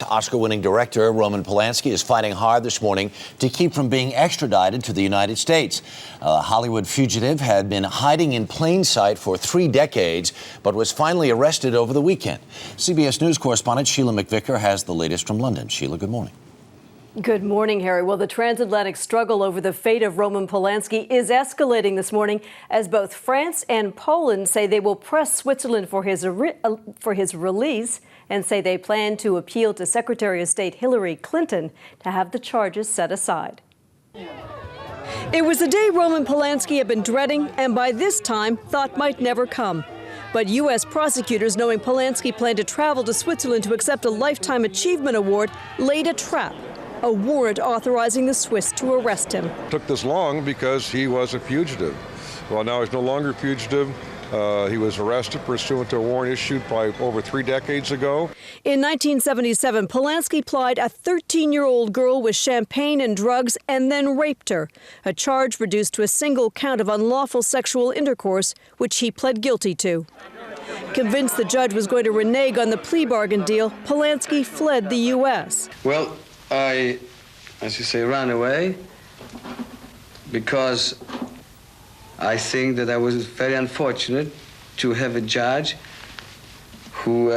Oscar-winning director Roman Polanski is fighting hard this morning to keep from being extradited to the United States. A Hollywood fugitive had been hiding in plain sight for 3 decades, but was finally arrested over the weekend. CBS News correspondent Sheila McVicker has the latest from London. Sheila, good morning. Good morning, Harry. Well, the transatlantic struggle over the fate of Roman Polanski is escalating this morning as both France and Poland say they will press Switzerland for his release and say they plan to appeal to Secretary of State Hillary Clinton to have the charges set aside. It was a day Roman Polanski had been dreading and by this time thought might never come. But U.S. prosecutors, knowing Polanski planned to travel to Switzerland to accept a Lifetime Achievement Award, laid a trap. A warrant authorizing the Swiss to arrest him. It took this long because he was a fugitive. Well, now he's no longer a fugitive. He was arrested pursuant to a warrant issued probably over 3 decades ago. In 1977, Polanski plied a 13-year-old girl with champagne and drugs and then raped her, a charge reduced to a single count of unlawful sexual intercourse, which he pled guilty to. Convinced the judge was going to renege on the plea bargain deal, Polanski fled the U.S. Well, I, as you say, ran away because I think that I was very unfortunate to have a judge who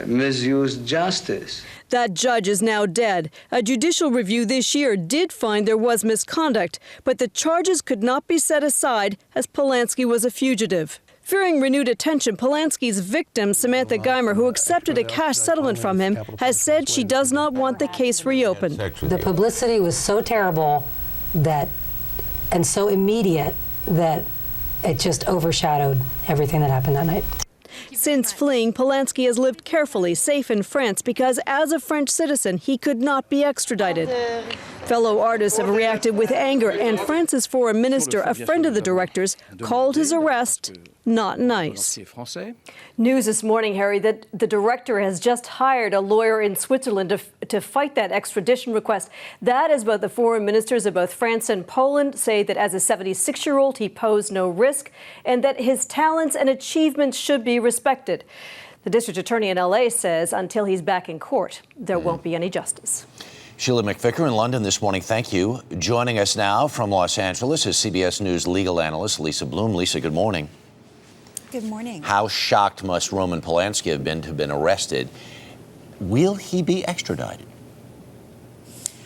misused justice. That judge is now dead. A judicial review this year did find there was misconduct, but the charges could not be set aside as Polanski was a fugitive. Fearing renewed attention, Polanski's victim, Samantha Geimer, who accepted a cash settlement from him, has said she does not want the case reopened. The publicity was so terrible and so immediate that it just overshadowed everything that happened that night. Since fleeing, Polanski has lived carefully, safe in France, because as a French citizen, he could not be extradited. Fellow artists have reacted with anger, and France's foreign minister, a friend of the director's, called his arrest not nice. News this morning, Harry, that the director has just hired a lawyer in Switzerland to fight that extradition request. That is both the foreign ministers of both France and Poland say that as a 76-year-old, he posed no risk and that his talents and achievements should be respected. The district attorney in L.A. says until he's back in court, there won't be any justice. Sheila McVicker in London this morning, thank you. Joining us now from Los Angeles is CBS News legal analyst Lisa Bloom. Lisa, good morning. Good morning. How shocked must Roman Polanski have been to have been arrested? Will he be extradited?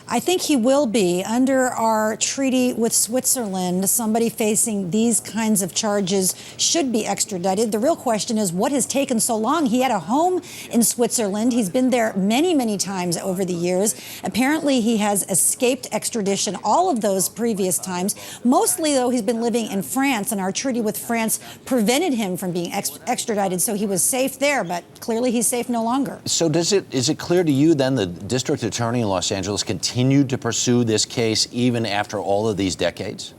I think he will be. Under our treaty with Switzerland, somebody facing these kinds of charges should be extradited. The real question is what has taken so long? He had a home in Switzerland. He's been there many, many times over the years. Apparently, he has escaped extradition all of those previous times. Mostly, though, he's been living in France, and our treaty with France prevented him from being extradited, so he was safe there, but clearly he's safe no longer. So is it clear to you then the district attorney in Los Angeles continued to pursue this case even after all of these decades?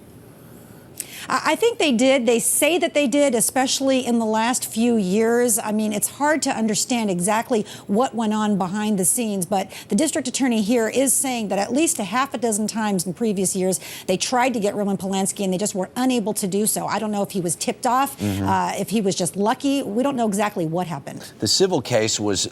I think they did. They say that they did, especially in the last few years. I mean, it's hard to understand exactly what went on behind the scenes, but the district attorney here is saying that at least a half a dozen times in previous years, they tried to get Roman Polanski and they just were unable to do so. I don't know if he was tipped off, if he was just lucky. We don't know exactly what happened. The civil case was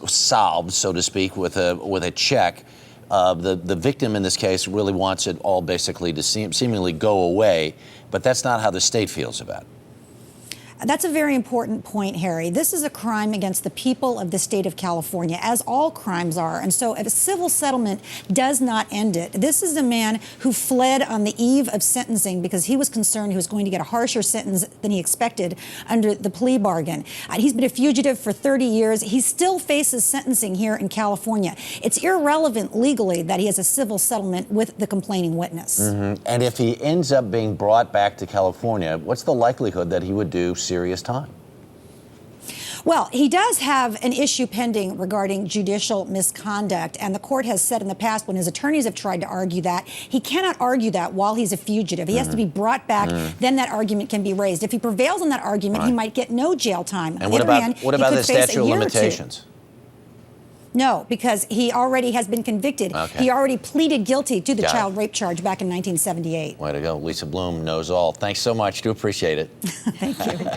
solved, so to speak, with a check. The victim in this case really wants it all basically to seemingly go away, but that's not how the state feels about it. That's a very important point, Harry. This is a crime against the people of the state of California, as all crimes are. And so if a civil settlement does not end it, this is a man who fled on the eve of sentencing because he was concerned he was going to get a harsher sentence than he expected under the plea bargain. He's been a fugitive for 30 years. He still faces sentencing here in California. It's irrelevant legally that he has a civil settlement with the complaining witness. And if he ends up being brought back to California, what's the likelihood that he would do serious time? Well, he does have an issue pending regarding judicial misconduct, and the court has said in the past when his attorneys have tried to argue that, he cannot argue that while he's a fugitive. He has to be brought back, then that argument can be raised. If he prevails on that argument, he might get no jail time. And what about the statute of limitations? No, because he already has been convicted. Okay. He already pleaded guilty to the child rape charge back in 1978. Way to go. Lisa Bloom knows all. Thanks so much. Do appreciate it. Thank you.